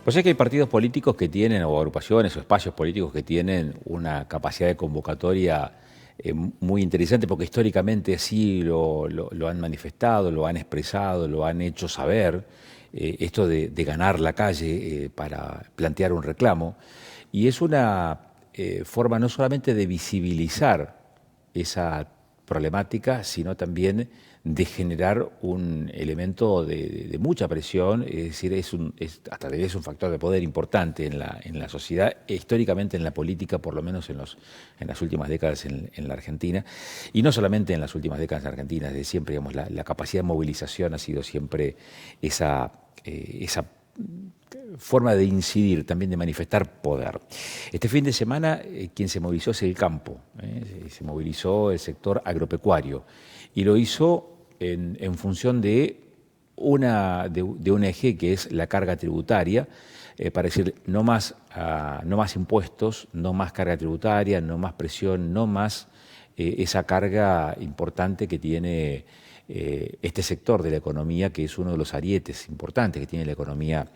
Pues es que hay partidos políticos que tienen, o agrupaciones o espacios políticos que tienen una capacidad de convocatoria muy interesante, porque históricamente así lo han manifestado, lo han expresado, lo han hecho saber, esto de ganar la calle para plantear un reclamo. Y es una forma no solamente de visibilizar esa problemática, sino también de generar un elemento de mucha presión, es decir, hasta es un factor de poder importante en la sociedad, históricamente en la política, por lo menos en las últimas décadas en la Argentina, y no solamente en las últimas décadas en Argentina, desde siempre, digamos, la capacidad de movilización ha sido siempre esa forma de incidir, también de manifestar poder. Este fin de semana quien se movilizó es el campo, se movilizó el sector agropecuario y lo hizo en función de un eje que es la carga tributaria, para decir no más impuestos, no más carga tributaria, no más presión, no más esa carga importante que tiene este sector de la economía, que es uno de los arietes importantes que tiene la economía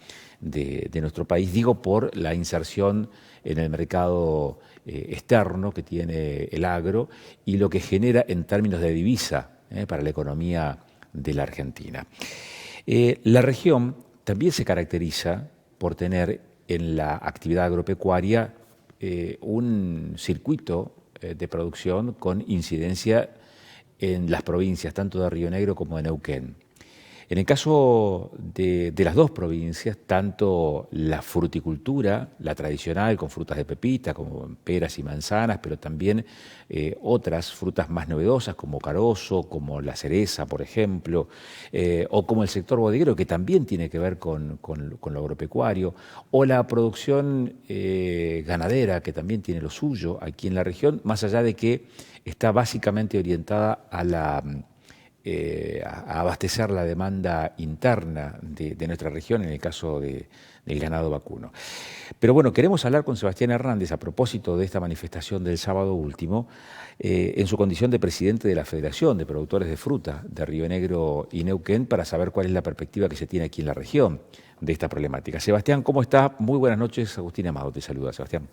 de nuestro país, digo por la inserción en el mercado externo que tiene el agro y lo que genera en términos de divisa para la economía de la Argentina. La región también se caracteriza por tener en la actividad agropecuaria un circuito de producción con incidencia en las provincias, tanto de Río Negro como de Neuquén. En el caso de las dos provincias, tanto la fruticultura, la tradicional, con frutas de pepita, como peras y manzanas, pero también otras frutas más novedosas, como carozo, como la cereza, por ejemplo, o como el sector bodeguero, que también tiene que ver con lo agropecuario, o la producción ganadera, que también tiene lo suyo aquí en la región, más allá de que está básicamente orientada a abastecer la demanda interna de nuestra región, en el caso del ganado vacuno. Pero bueno, queremos hablar con Sebastián Hernández a propósito de esta manifestación del sábado último, en su condición de presidente de la Federación de Productores de Fruta de Río Negro y Neuquén, para saber cuál es la perspectiva que se tiene aquí en la región de esta problemática. Sebastián, ¿cómo está? Muy buenas noches. Agustín Amado te saluda, Sebastián.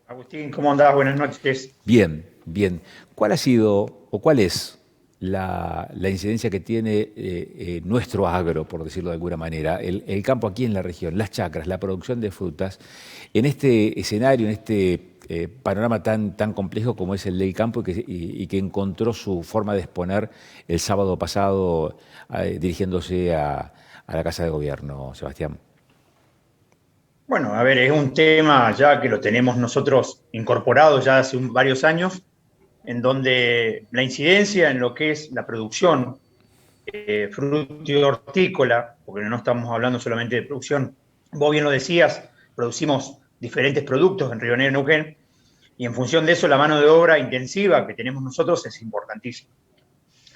Agustín, ¿cómo andás? Buenas noches. Bien, bien. ¿Cuál ha sido o cuál es la incidencia que tiene nuestro agro, por decirlo de alguna manera, el campo aquí en la región, las chacras, la producción de frutas, en este escenario, en este panorama tan complejo como es el del campo y que encontró su forma de exponer el sábado pasado dirigiéndose a la Casa de Gobierno, Sebastián? Bueno, a ver, es un tema ya que lo tenemos nosotros incorporado ya hace varios años, en donde la incidencia en lo que es la producción hortícola, porque no estamos hablando solamente de producción, vos bien lo decías, producimos diferentes productos en Río Negro y Neuquén, y en función de eso la mano de obra intensiva que tenemos nosotros es importantísima.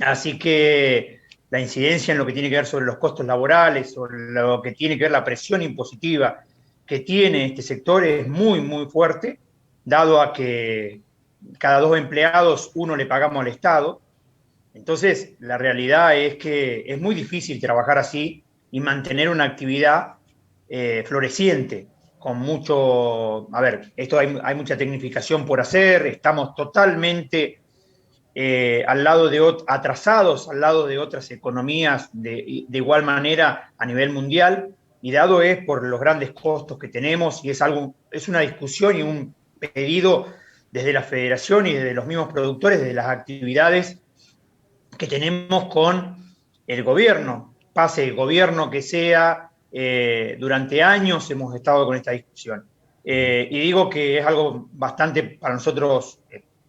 Así que la incidencia en lo que tiene que ver sobre los costos laborales, sobre lo que tiene que ver la presión impositiva que tiene este sector es muy, muy fuerte, dado a que cada 2 empleados uno le pagamos al Estado. Entonces, la realidad es que es muy difícil trabajar así y mantener una actividad floreciente, con mucho, a ver, esto hay mucha tecnificación por hacer, estamos totalmente al lado atrasados al lado de otras economías de igual manera a nivel mundial, y dado es por los grandes costos que tenemos, y es una discusión y un pedido desde la federación y desde los mismos productores de las actividades que tenemos con el gobierno, pase el gobierno que sea, durante años hemos estado con esta discusión. Y digo que es algo bastante para nosotros,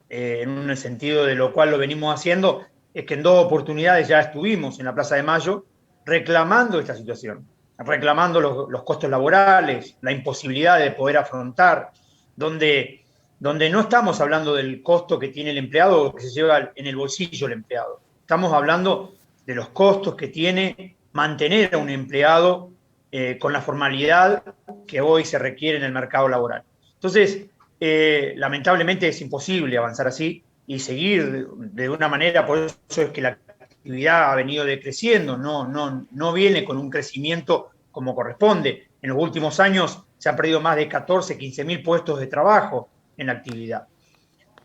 en un sentido de lo cual lo venimos haciendo, es que en 2 oportunidades ya estuvimos en la Plaza de Mayo reclamando esta situación, reclamando los costos laborales, la imposibilidad de poder afrontar, donde no estamos hablando del costo que tiene el empleado o que se lleva en el bolsillo el empleado. Estamos hablando de los costos que tiene mantener a un empleado con la formalidad que hoy se requiere en el mercado laboral. Entonces, lamentablemente es imposible avanzar así y seguir de una manera, por eso es que la actividad ha venido decreciendo, no viene con un crecimiento como corresponde. En los últimos años se han perdido más de 14, 15 mil puestos de trabajo en la actividad.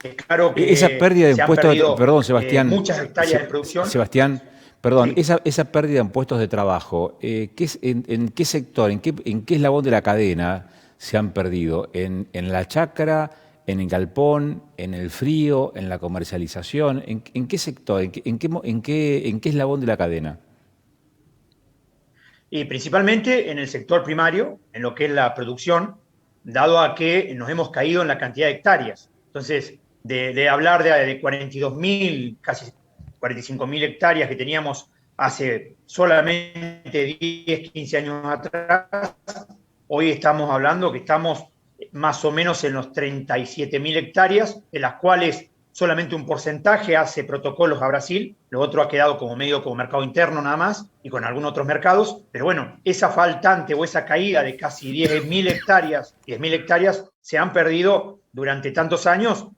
Es claro Esa que pérdida de se han impuestos, perdido perdón, Sebastián, muchas hectáreas de producción. Sebastián, perdón, Sí. esa pérdida de puestos de trabajo, en qué sector, en qué eslabón de la cadena se han perdido? En la chacra, en el galpón, en el frío, en la comercialización? En qué sector, en qué eslabón de la cadena? Y principalmente en el sector primario, en lo que es la producción, dado a que nos hemos caído en la cantidad de hectáreas. Entonces, de hablar de 42.000, casi 45.000 hectáreas que teníamos hace solamente 10, 15 años atrás, hoy estamos hablando que estamos más o menos en los 37.000 hectáreas, de las cuales solamente un porcentaje hace protocolos a Brasil, lo otro ha quedado como medio como mercado interno nada más y con algunos otros mercados, pero bueno, esa faltante o esa caída de casi 10.000 hectáreas se han perdido durante tantos años,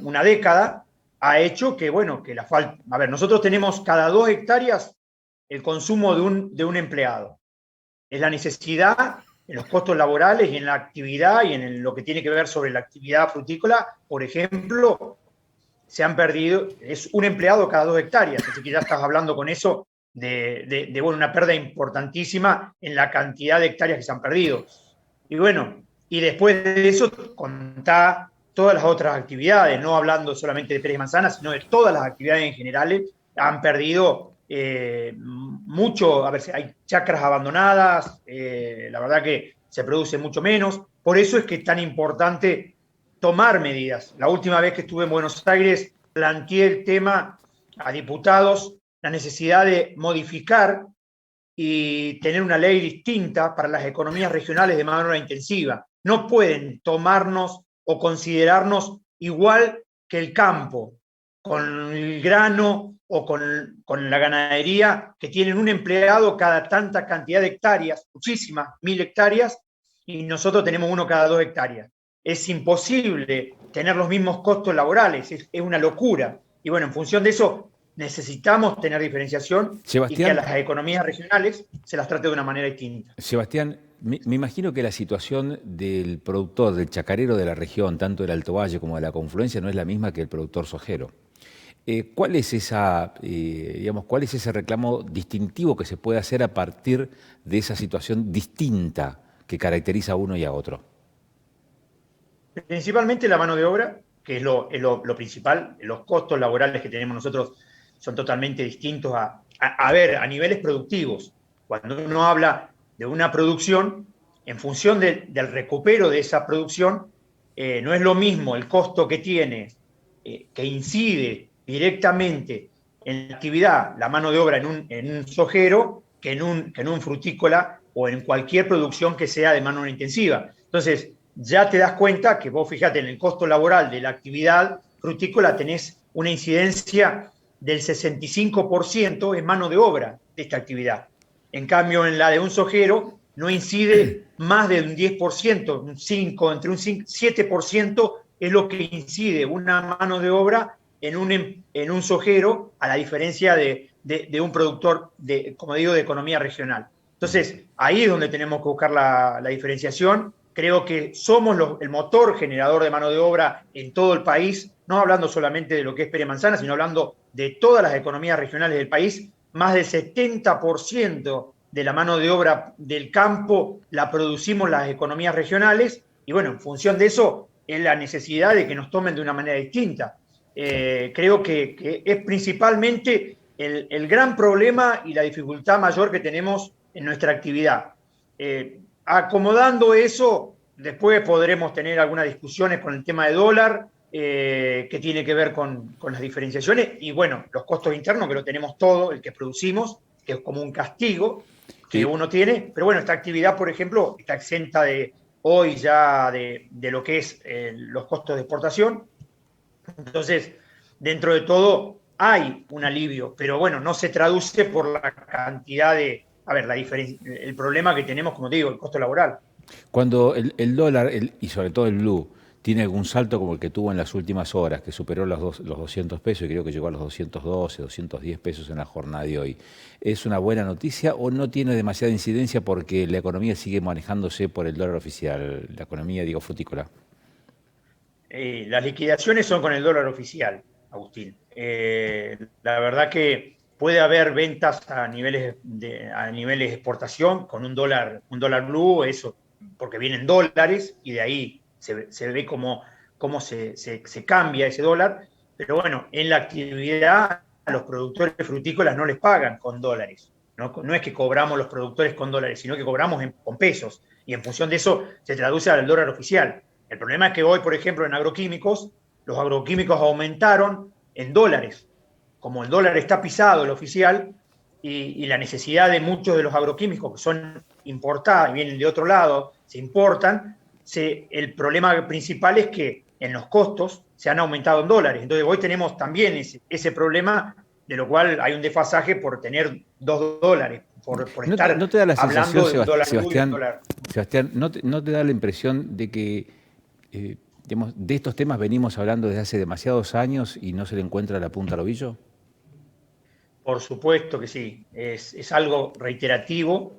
una década ha hecho que, bueno, que la falta, a ver, nosotros tenemos cada 2 hectáreas el consumo de un empleado, es la necesidad en los costos laborales y en la actividad y en lo que tiene que ver sobre la actividad frutícola, por ejemplo, se han perdido, es un empleado cada 2 hectáreas, así que ya estás hablando con eso bueno, una pérdida importantísima en la cantidad de hectáreas que se han perdido. Y bueno, y después de eso contá todas las otras actividades, no hablando solamente de peras y manzanas, sino de todas las actividades en general, han perdido mucho, a ver, hay chacras abandonadas, la verdad que se produce mucho menos, por eso es que es tan importante tomar medidas. La última vez que estuve en Buenos Aires planteé el tema a diputados, la necesidad de modificar y tener una ley distinta para las economías regionales de manera intensiva. No pueden tomarnos o considerarnos igual que el campo, con el grano o con la ganadería, que tienen un empleado cada tanta cantidad de hectáreas, muchísimas, 1.000 hectáreas, y nosotros tenemos uno cada 2 hectáreas. Es imposible tener los mismos costos laborales, es una locura. Y bueno, en función de eso, necesitamos tener diferenciación y que a Sebastián, las economías regionales se las trate de una manera distinta. Sebastián, me imagino que la situación del productor, del chacarero de la región, tanto del Alto Valle como de la Confluencia, no es la misma que el productor sojero. ¿Cuál es cuál es ese reclamo distintivo que se puede hacer a partir de esa situación distinta que caracteriza a uno y a otro? Principalmente la mano de obra, que es lo principal, los costos laborales que tenemos nosotros son totalmente distintos a niveles productivos. Cuando uno habla de una producción, en función del recupero de esa producción, no es lo mismo el costo que tiene, que incide directamente en la actividad, la mano de obra en un sojero, que en un frutícola o en cualquier producción que sea de mano intensiva. Entonces, ya te das cuenta que vos, fíjate, en el costo laboral de la actividad frutícola tenés una incidencia del 65% en mano de obra de esta actividad. En cambio, en la de un sojero no incide más de un 10%, un 5, entre un 5, 7% es lo que incide una mano de obra en un sojero, a la diferencia de un productor, como digo, de economía regional. Entonces, ahí es donde tenemos que buscar la diferenciación. Creo que somos el motor generador de mano de obra en todo el país, no hablando solamente de lo que es Pere Manzana, sino hablando de todas las economías regionales del país. Más del 70% de la mano de obra del campo la producimos las economías regionales y bueno, en función de eso es la necesidad de que nos tomen de una manera distinta. Creo que es principalmente el gran problema y la dificultad mayor que tenemos en nuestra actividad. Acomodando eso, después podremos tener algunas discusiones con el tema de dólar, que tiene que ver con las diferenciaciones y bueno, los costos internos que lo tenemos todo, el que producimos, que es como un castigo que Eh, uno tiene, pero bueno, esta actividad, por ejemplo, está exenta hoy ya de lo que es los costos de exportación. Entonces, dentro de todo hay un alivio, pero bueno, no se traduce por la cantidad a ver, el problema que tenemos, como te digo, el costo laboral. Cuando el dólar, y sobre todo el blue, tiene algún salto como el que tuvo en las últimas horas, que superó los 200 pesos y creo que llegó a los 212, 210 pesos en la jornada de hoy. ¿Es una buena noticia o no tiene demasiada incidencia porque la economía sigue manejándose por el dólar oficial? La economía, digo, frutícola. Las liquidaciones son con el dólar oficial, Agustín. La verdad que puede haber ventas a niveles de exportación con un dólar blue, eso, porque vienen dólares y de ahí se ve cómo se cambia ese dólar. Pero bueno, en la actividad a los productores frutícolas no les pagan con dólares. No es que cobramos los productores con dólares, sino que cobramos con pesos. Y en función de eso se traduce al dólar oficial. El problema es que hoy, por ejemplo, en agroquímicos, los agroquímicos aumentaron en dólares. Como el dólar está pisado, el oficial, y la necesidad de muchos de los agroquímicos que son importados, vienen de otro lado, se importan, el problema principal es que en los costos se han aumentado en dólares. Entonces hoy tenemos también ese problema, de lo cual hay un desfasaje por tener $2, por estar ¿No te da la hablando sensación, del dólar blue y del Sebastián, dólar. Sebastián, ¿no te da la impresión de que digamos, de estos temas venimos hablando desde hace demasiados años y no se le encuentra la punta al ovillo? Por supuesto que sí, es algo reiterativo.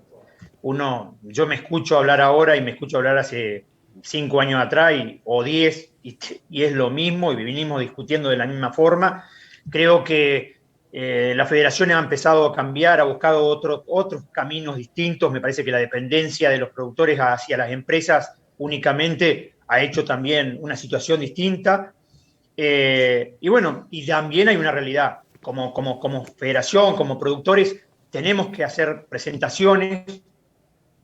Yo me escucho hablar ahora y me escucho hablar hace 5 años atrás o 10 y es lo mismo y venimos discutiendo de la misma forma. Creo que la federación ha empezado a cambiar, ha buscado otros caminos distintos. Me parece que la dependencia de los productores hacia las empresas únicamente ha hecho también una situación distinta. Y bueno, y también hay una realidad. Como federación, como productores, tenemos que hacer presentaciones,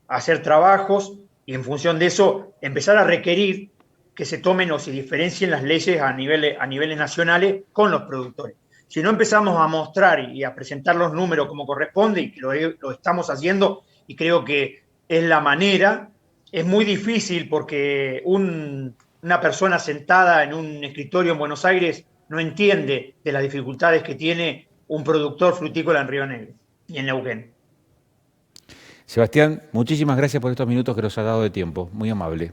hacer trabajos y en función de eso empezar a requerir que se tomen o se diferencien las leyes a niveles nacionales con los productores. Si no empezamos a mostrar y a presentar los números como corresponde, y que lo estamos haciendo, y creo que es la manera, es muy difícil porque una persona sentada en un escritorio en Buenos Aires no entiende de las dificultades que tiene un productor frutícola en Río Negro y en Neuquén. Sebastián, muchísimas gracias por estos minutos que nos ha dado de tiempo. Muy amable.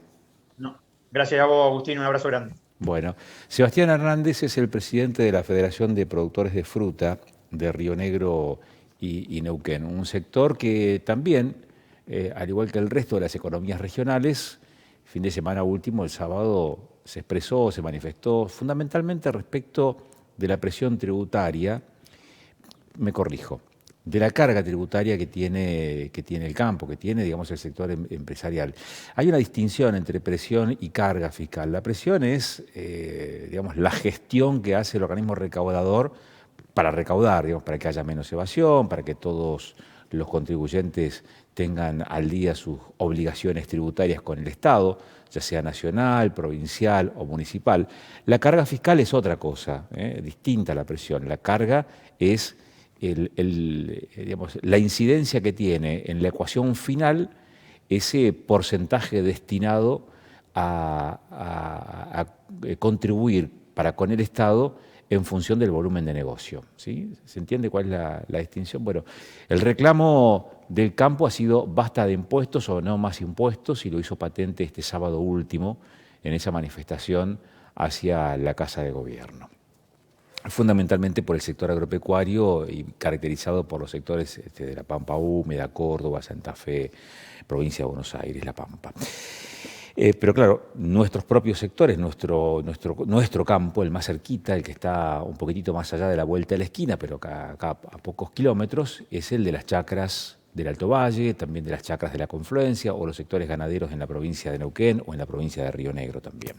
No. Gracias a vos, Agustín. Un abrazo grande. Bueno, Sebastián Hernández es el presidente de la Federación de Productores de Fruta de Río Negro y Neuquén, un sector que también, al igual que el resto de las economías regionales, fin de semana último, el sábado, se expresó, se manifestó fundamentalmente respecto de la presión tributaria, me corrijo, de la carga tributaria que tiene el campo, que tiene, digamos, el sector empresarial. Hay una distinción entre presión y carga fiscal. La presión es, digamos, la gestión que hace el organismo recaudador para recaudar, digamos, para que haya menos evasión, para que todos los contribuyentes tengan al día sus obligaciones tributarias con el Estado, ya sea nacional, provincial o municipal. La carga fiscal es otra cosa, distinta a la presión. La carga es digamos, la incidencia que tiene en la ecuación final ese porcentaje destinado a contribuir para con el Estado en función del volumen de negocio. ¿Sí? ¿Se entiende cuál es la distinción? Bueno, el reclamo del campo ha sido basta de impuestos o no más impuestos, y lo hizo patente este sábado último en esa manifestación hacia la Casa de Gobierno. Fundamentalmente por el sector agropecuario y caracterizado por los sectores de la Pampa Húmeda, Córdoba, Santa Fe, provincia de Buenos Aires, La Pampa. Pero claro, nuestros propios sectores, nuestro campo, el más cerquita, el que está un poquitito más allá de la vuelta de la esquina, pero acá a pocos kilómetros, es el de las chacras del Alto Valle, también de las chacras de la Confluencia o los sectores ganaderos en la provincia de Neuquén o en la provincia de Río Negro también.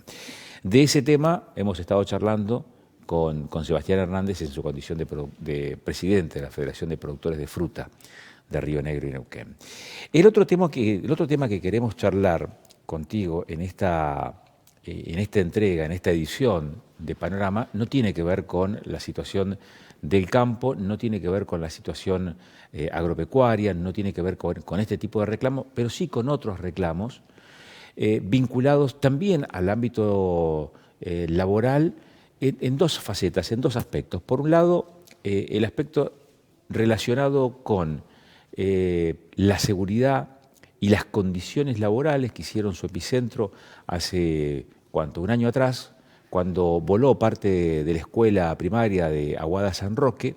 De ese tema hemos estado charlando con Sebastián Hernández en su condición de presidente de la Federación de Productores de Fruta de Río Negro y Neuquén. El otro tema que queremos charlar contigo en esta entrega, en esta edición de Panorama, no tiene que ver con la situación del campo, no tiene que ver con la situación agropecuaria, no tiene que ver con este tipo de reclamos, pero sí con otros reclamos vinculados también al ámbito laboral en dos facetas, en dos aspectos. Por un lado, el aspecto relacionado con la seguridad y las condiciones laborales que hicieron su epicentro hace un año atrás, cuando voló parte de la escuela primaria de Aguada San Roque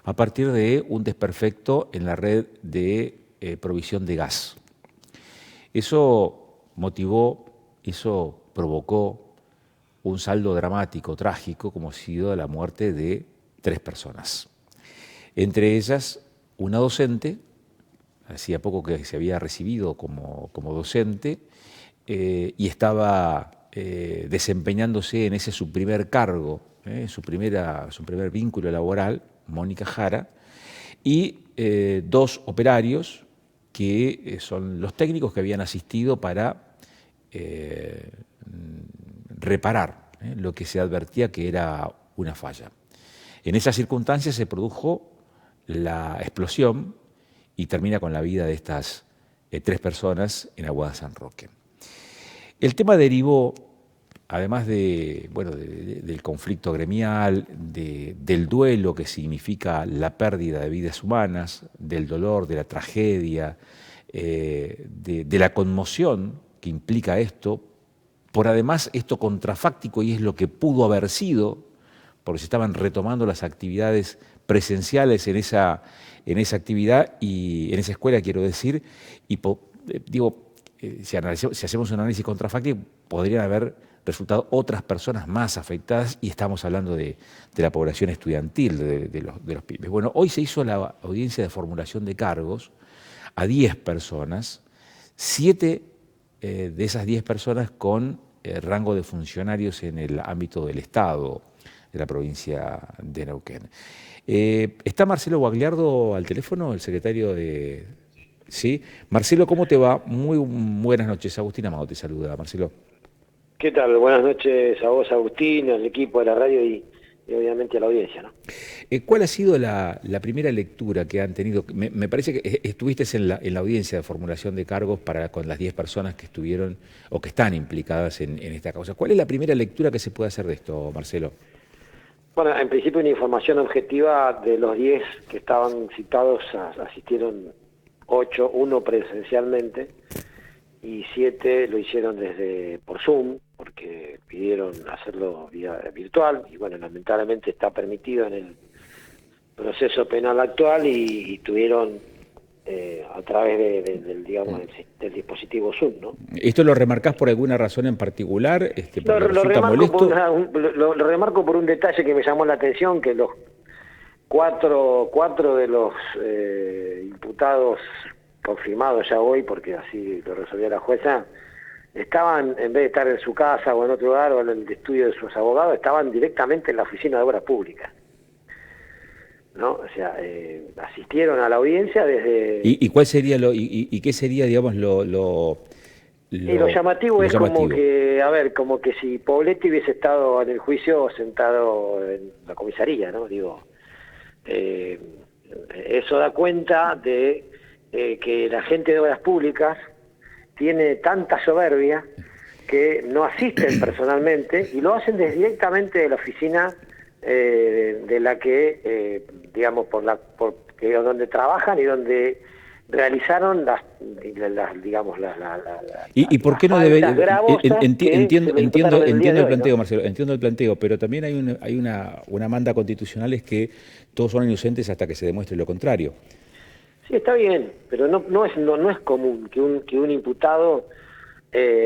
a partir de un desperfecto en la red de provisión de gas. Eso provocó un saldo dramático, trágico, como ha sido la muerte de 3 personas. Entre ellas, una docente, hacía poco que se había recibido como docente, y estaba desempeñándose en ese su primer cargo, su primer vínculo laboral, Mónica Jara, y 2 operarios que son los técnicos que habían asistido para reparar lo que se advertía que era una falla. En esas circunstancias se produjo la explosión y termina con la vida de estas 3 personas en Aguada San Roque. El tema derivó, además del conflicto gremial, del duelo que significa la pérdida de vidas humanas, del dolor, de la tragedia, de la conmoción que implica esto, por además esto contrafáctico, y es lo que pudo haber sido, porque se estaban retomando las actividades presenciales en esa actividad y en esa escuela, quiero decir, y si hacemos un análisis contrafáctico, podrían haber resultado otras personas más afectadas, y estamos hablando de la población estudiantil, de los pibes. Bueno, hoy se hizo la audiencia de formulación de cargos a 10 personas, 7 de esas 10 personas con rango de funcionarios en el ámbito del Estado de la provincia de Neuquén. ¿Está Marcelo Guagliardo al teléfono, el secretario de...? Sí. Marcelo, ¿cómo te va? Muy buenas noches. Agustín Amado te saluda, Marcelo. ¿Qué tal? Buenas noches a vos, Agustín, al equipo de la radio y obviamente a la audiencia, ¿no? ¿Cuál ha sido la primera lectura que han tenido? Me parece que estuviste en la audiencia de formulación de cargos con las 10 personas que estuvieron o que están implicadas en esta causa. ¿Cuál es la primera lectura que se puede hacer de esto, Marcelo? Bueno, en principio una información objetiva: de los 10 que estaban citados asistieron 8, 1 presencialmente y 7 lo hicieron por Zoom, porque pidieron hacerlo vía virtual, y bueno, lamentablemente está permitido en el proceso penal actual, y tuvieron a través del dispositivo Zoom, ¿no? ¿Esto lo remarcás por alguna razón en particular? Lo remarco por un detalle que me llamó la atención, que los cuatro de los imputados confirmados ya hoy, porque así lo resolvió la jueza, estaban, en vez de estar en su casa o en otro lugar o en el estudio de sus abogados, estaban directamente en la oficina de obras públicas, ¿no? O sea, asistieron a la audiencia desde... ¿Y cuál sería qué sería, digamos, lo llamativo es como que, como que si Pobletti hubiese estado en el juicio sentado en la comisaría, ¿no? Eso da cuenta de que la gente de obras públicas tiene tanta soberbia que no asisten personalmente y lo hacen directamente de la oficina de la que, donde trabajan y donde realizaron ¿Y por qué no debería? Entiendo el planteo, Marcelo, entiendo el planteo, pero también hay una manda constitucional, es que todos son inocentes hasta que se demuestre lo contrario. Sí, está bien, pero no es común que un imputado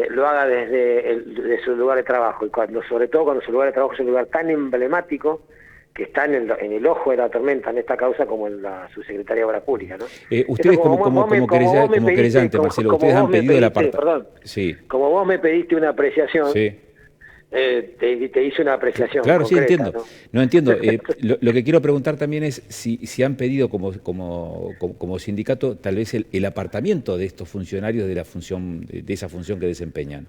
lo haga desde su lugar de trabajo, y sobre todo cuando su lugar de trabajo es un lugar tan emblemático que está en el ojo de la tormenta en esta causa, como en la subsecretaria de Obras Públicas, ¿no? Ustedes como querellante, Marcelo, ustedes han pedido el apartado. Perdón, sí. Como vos me pediste una apreciación, sí. Te hice una apreciación. Claro, concreta, sí, entiendo. No entiendo. Lo que quiero preguntar también es si han pedido como sindicato tal vez el apartamiento de estos funcionarios de esa función que desempeñan.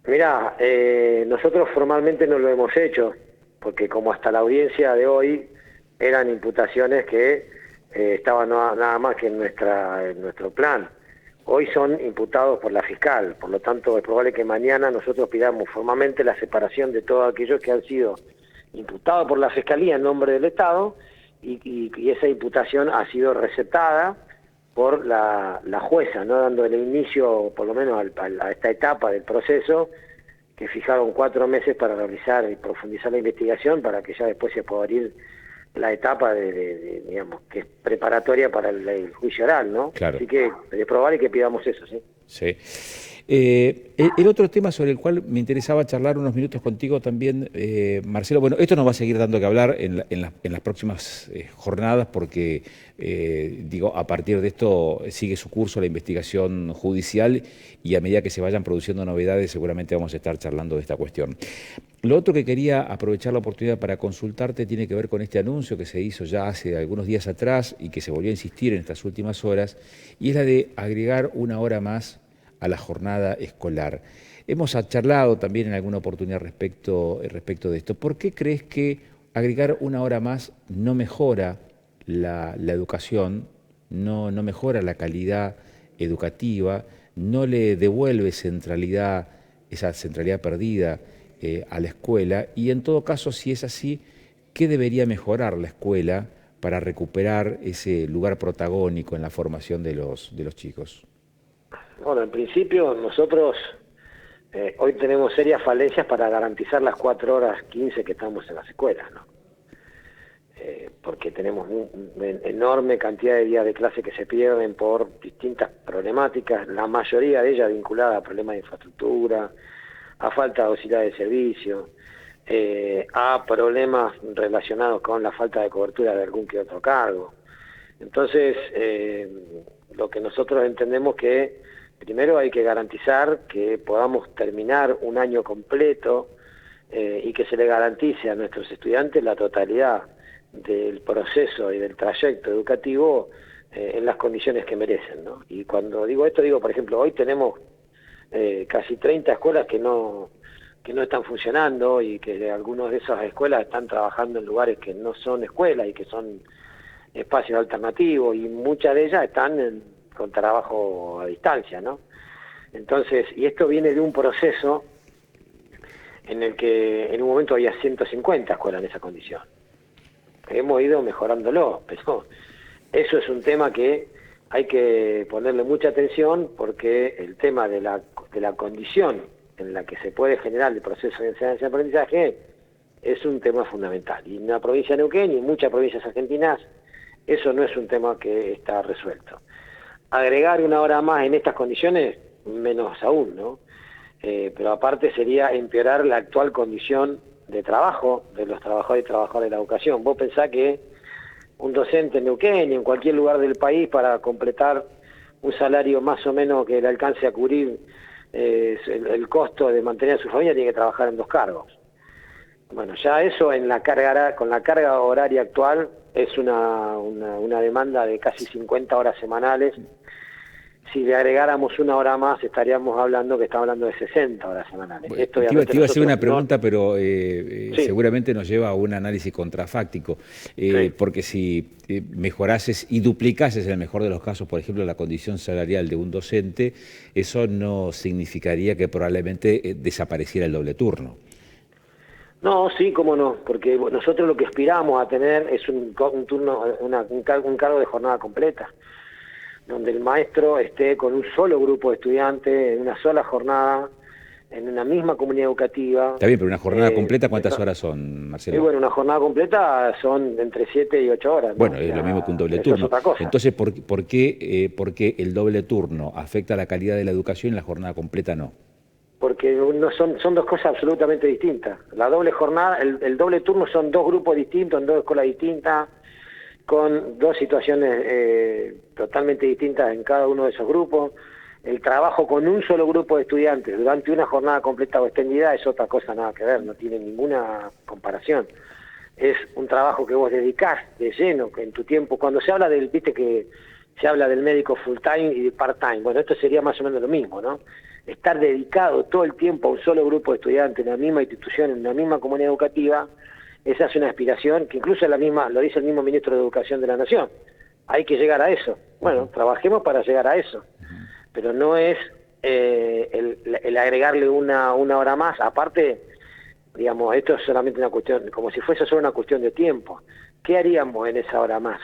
Mirá, nosotros formalmente no lo hemos hecho, porque como hasta la audiencia de hoy eran imputaciones que estaban nada más que en nuestro plan. Hoy son imputados por la fiscal, por lo tanto es probable que mañana nosotros pidamos formalmente la separación de todos aquellos que han sido imputados por la fiscalía en nombre del Estado, y esa imputación ha sido receptada por la jueza, no dando el inicio, por lo menos a esta etapa del proceso, que fijaron 4 meses para realizar y profundizar la investigación para que ya después se pueda abrir la etapa digamos, que es preparatoria para el juicio oral, ¿no? Claro. Así que es probable que pidamos eso, ¿sí? Sí. El otro tema sobre el cual me interesaba charlar unos minutos contigo también, Marcelo, bueno, esto nos va a seguir dando que hablar en las próximas jornadas porque, digo, a partir de esto sigue su curso la investigación judicial y a medida que se vayan produciendo novedades seguramente vamos a estar charlando de esta cuestión. Lo otro que quería aprovechar la oportunidad para consultarte tiene que ver con este anuncio que se hizo ya hace algunos días atrás y que se volvió a insistir en estas últimas horas, y es la de agregar 1 hora más a la jornada escolar. Hemos charlado también en alguna oportunidad respecto de esto. ¿Por qué crees que agregar 1 hora más no mejora la educación, no mejora la calidad educativa, no le devuelve centralidad, esa centralidad perdida a la escuela? Y en todo caso, si es así, ¿qué debería mejorar la escuela para recuperar ese lugar protagónico en la formación de los chicos? Bueno, en principio nosotros hoy tenemos serias falencias para garantizar las 4 horas 15 que estamos en las escuelas, ¿no? Porque tenemos una enorme cantidad de días de clase que se pierden por distintas problemáticas, la mayoría de ellas vinculadas a problemas de infraestructura, a falta de auxiliares de servicio, a problemas relacionados con la falta de cobertura de algún que otro cargo. Entonces, lo que nosotros entendemos que primero hay que garantizar que podamos terminar un año completo y que se le garantice a nuestros estudiantes la totalidad del proceso y del trayecto educativo en las condiciones que merecen, ¿no? Y cuando digo esto, digo, por ejemplo, hoy tenemos casi 30 escuelas que no están funcionando y que algunas de esas escuelas están trabajando en lugares que no son escuelas y que son espacios alternativos, y muchas de ellas están con trabajo a distancia, ¿no? Entonces, y esto viene de un proceso en el que en un momento había 150 escuelas en esa condición. Hemos ido mejorándolo, pero eso es un tema que hay que ponerle mucha atención, porque el tema de la condición en la que se puede generar el proceso de enseñanza y aprendizaje es un tema fundamental. Y en la provincia de Neuquén y en muchas provincias argentinas eso no es un tema que está resuelto. Agregar 1 hora más en estas condiciones, menos aún, ¿no? Pero aparte sería empeorar la actual condición de trabajo de los trabajadores y trabajadoras de la educación. Vos pensás que un docente en Neuquén y en cualquier lugar del país, para completar un salario más o menos que le alcance a cubrir el costo de mantener a su familia, tiene que trabajar en 2 cargos. Bueno, ya eso con la carga horaria actual es una demanda de casi 50 horas semanales. Si le agregáramos 1 hora más, estaríamos hablando de 60 horas semanales. Esto, te iba a hacer una pregunta, pero sí, seguramente nos lleva a un análisis contrafáctico, sí. Porque si mejorases y duplicases, en el mejor de los casos, por ejemplo, la condición salarial de un docente, eso no significaría que probablemente desapareciera el doble turno. No, sí, cómo no, porque nosotros lo que aspiramos a tener es un cargo de jornada completa, donde el maestro esté con un solo grupo de estudiantes, en una sola jornada, en una misma comunidad educativa. Está bien, pero una jornada completa, ¿cuántas horas son, Marcelo? Y bueno, una jornada completa son entre 7 y 8 horas, ¿no? Bueno, es lo mismo que un doble turno. Es otra cosa. Entonces, ¿por qué el doble turno afecta la calidad de la educación y la jornada completa no? Porque son 2 cosas absolutamente distintas. La doble jornada, el doble turno son 2 grupos distintos, en 2 escuelas distintas, con 2 situaciones totalmente distintas en cada uno de esos grupos. El trabajo con un solo grupo de estudiantes durante una jornada completa o extendida es otra cosa, nada que ver, no tiene ninguna comparación. Es un trabajo que vos dedicás de lleno, que en tu tiempo, cuando se habla viste que se habla del médico full time y de part time, bueno, esto sería más o menos lo mismo, ¿no? Estar dedicado todo el tiempo a un solo grupo de estudiantes en la misma institución, en la misma comunidad educativa, esa es una aspiración que incluso lo dice el mismo ministro de Educación de la Nación. Hay que llegar a eso. Bueno, trabajemos para llegar a eso. Pero no es el agregarle una hora más. Aparte, digamos, esto es solamente una cuestión, como si fuese solo una cuestión de tiempo. ¿Qué haríamos en esa hora más?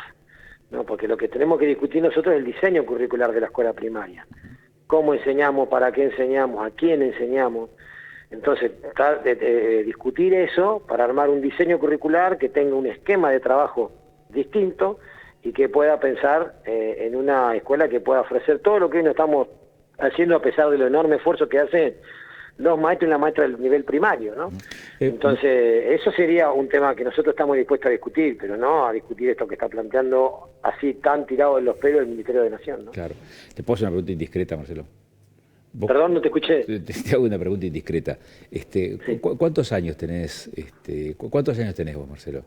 ¿No? Porque lo que tenemos que discutir nosotros es el diseño curricular de la escuela primaria. ¿Cómo enseñamos? ¿Para qué enseñamos? ¿A quién enseñamos? Entonces, discutir eso para armar un diseño curricular que tenga un esquema de trabajo distinto y que pueda pensar en una escuela que pueda ofrecer todo lo que hoy no estamos haciendo a pesar de lo enorme esfuerzo que hacen los maestros y la maestra del nivel primario, ¿no? Entonces, eso sería un tema que nosotros estamos dispuestos a discutir, pero no a discutir esto que está planteando así tan tirado en los pelos el Ministerio de Nación, ¿no? Claro. ¿Te puedo hacer una pregunta indiscreta, Marcelo? Perdón, no te escuché. Te hago una pregunta indiscreta. Sí. ¿Cuántos años tenés? ¿Cuántos años tenés vos, Marcelo?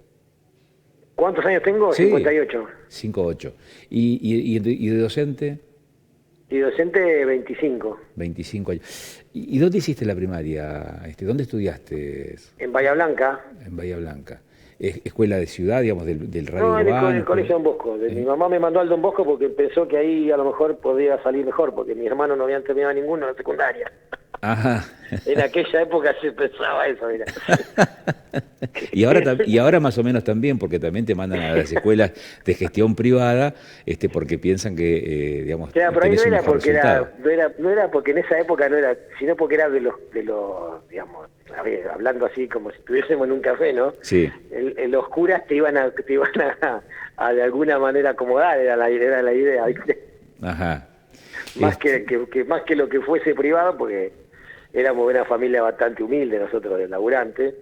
¿Cuántos años tengo? Sí. 58. 58. ¿Y de docente? Y docente, 25. 25 años. ¿Y dónde hiciste la primaria? ¿Dónde estudiaste? En Bahía Blanca. En Bahía Blanca. ¿Escuela de ciudad, digamos, del radio No, urbano? en el colegio Don Bosco. Mi mamá me mandó al Don Bosco porque pensó que ahí a lo mejor podía salir mejor, porque mis hermanos no habían terminado ninguno en la secundaria. Ajá. En aquella época se pensaba eso, mira. Y ahora más o menos también, porque también te mandan a las escuelas de gestión privada, porque piensan que, digamos, Claro, pero ahí tenés no un era mejor porque resultado. no era porque en esa época no era, sino porque era de los, digamos, a ver, hablando así como si estuviésemos en un café, ¿no? Sí. Los curas te iban a de alguna manera acomodar, era la idea, ¿viste? Ajá. Más que más que lo que fuese privado, porque éramos una familia bastante humilde nosotros, de laburantes,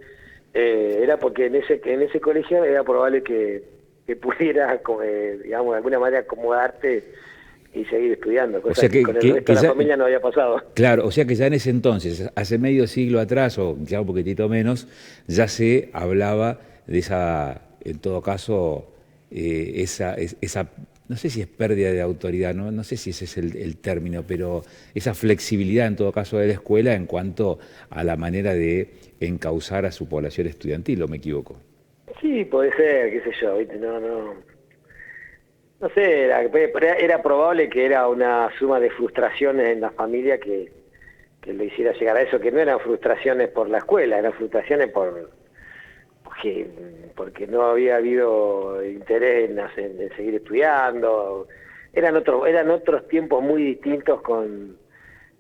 era porque en ese colegio era probable que pudieras, digamos, de alguna manera acomodarte y seguir estudiando, cosa O sea que con el resto de la familia no había pasado. Claro, o sea que ya en ese entonces, hace medio siglo atrás, o ya un poquitito menos, ya se hablaba de esa, en todo caso, esa no sé si es pérdida de autoridad, no sé si ese es el término, pero esa flexibilidad en todo caso de la escuela en cuanto a la manera de encauzar a su población estudiantil, ¿o me equivoco? Sí, puede ser, qué sé yo, ¿viste? No sé, era probable que era una suma de frustraciones en la familia que le hiciera llegar a eso, que no eran frustraciones por la escuela, eran frustraciones porque no había habido interés en seguir estudiando. Eran otros tiempos muy distintos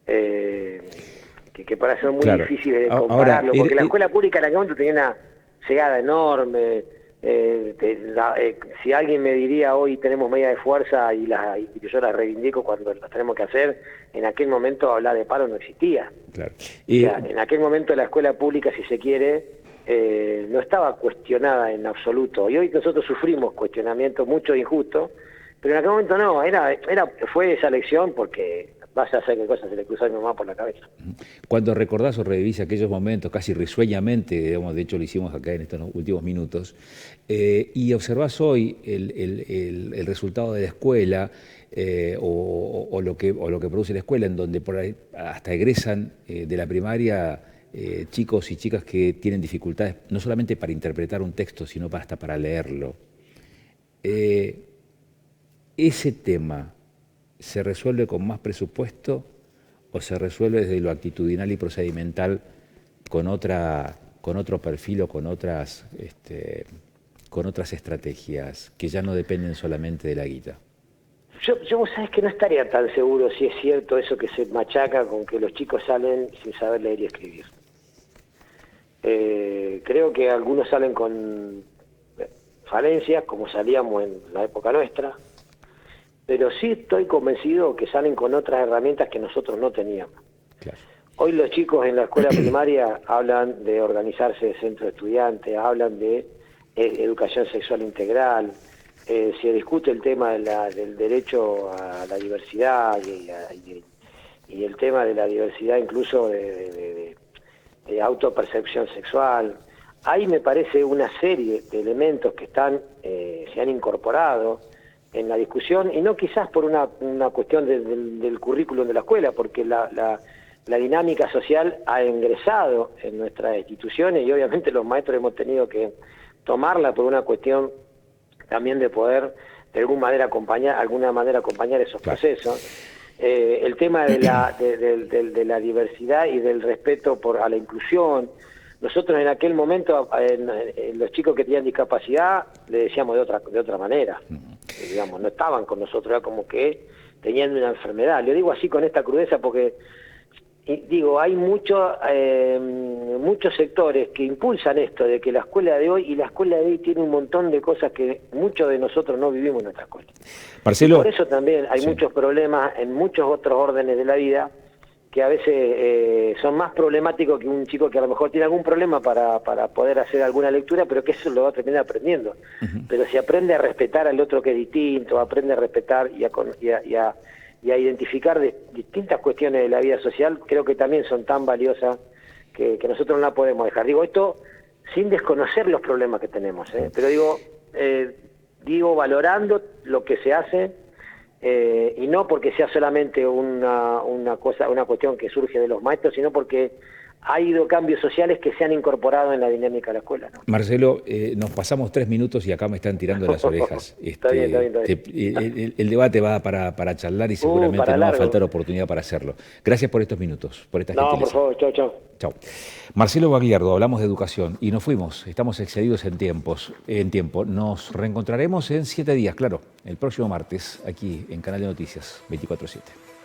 que para ser muy difíciles de compararlo, porque la escuela pública en aquel momento tenía una llegada enorme. Si alguien me diría hoy tenemos medida de fuerza y yo las reivindico cuando las tenemos que hacer, en aquel momento hablar de paro no existía. Claro. O sea, en aquel momento la escuela pública, si se quiere, no estaba cuestionada en absoluto, y hoy nosotros sufrimos cuestionamientos mucho injustos, pero en aquel momento no, fue esa elección porque vaya a ser que cosas se le cruzó a mi mamá por la cabeza. Cuando recordás o revivís aquellos momentos, casi risueñamente, digamos, de hecho lo hicimos acá en estos últimos minutos, y observás hoy el resultado de la escuela, o lo que produce la escuela, en donde por ahí hasta egresan de la primaria chicos y chicas que tienen dificultades no solamente para interpretar un texto, sino hasta para leerlo. ¿Ese tema se resuelve con más presupuesto o se resuelve desde lo actitudinal y procedimental con otro perfil o con otras estrategias que ya no dependen solamente de la guita? Yo vos sabés que no estaría tan seguro si es cierto eso que se machaca con que los chicos salen sin saber leer y escribir. Creo que algunos salen con falencias, como salíamos en la época nuestra, pero sí estoy convencido que salen con otras herramientas que nosotros no teníamos. Claro. Hoy los chicos en la escuela primaria hablan de organizarse de centro de estudiantes, hablan de educación sexual integral, se discute el tema del derecho a la diversidad y el tema de la diversidad incluso de autopercepción sexual. Ahí me parece una serie de elementos que se han incorporado en la discusión, y no quizás por una cuestión del currículum de la escuela, porque la dinámica social ha ingresado en nuestras instituciones y obviamente los maestros hemos tenido que tomarla por una cuestión también de poder de alguna manera acompañar esos procesos. El tema de la diversidad y del respeto a la inclusión. Nosotros en aquel momento, los chicos que tenían discapacidad, le decíamos de otra manera. Digamos, no estaban con nosotros, era como que tenían una enfermedad. Lo digo así con esta crudeza porque digo, hay muchos sectores que impulsan esto de que la escuela de hoy, y la escuela de hoy tiene un montón de cosas que muchos de nosotros no vivimos en nuestra escuela. Marcelo, por eso también hay muchos problemas en muchos otros órdenes de la vida que a veces son más problemáticos que un chico que a lo mejor tiene algún problema para poder hacer alguna lectura, pero que eso lo va a terminar aprendiendo. Pero si aprende a respetar al otro que es distinto, aprende a respetar y a identificar distintas cuestiones de la vida social, creo que también son tan valiosas que nosotros no la podemos dejar. Digo esto sin desconocer los problemas que tenemos, pero digo valorando lo que se hace, y no porque sea solamente una cuestión que surge de los maestros, sino porque ha ido cambios sociales que se han incorporado en la dinámica de la escuela, ¿no? Marcelo, nos pasamos 3 minutos y acá me están tirando las orejas. Está bien. El debate va para charlar y seguramente no va a faltar oportunidad para hacerlo. Gracias por estos minutos, por esta gentileza. Por favor, chau. Chau. Marcelo Bagliardo, hablamos de educación y nos fuimos, estamos excedidos en tiempo. Nos reencontraremos en 7 días, claro, el próximo martes, aquí en Canal de Noticias 24/7.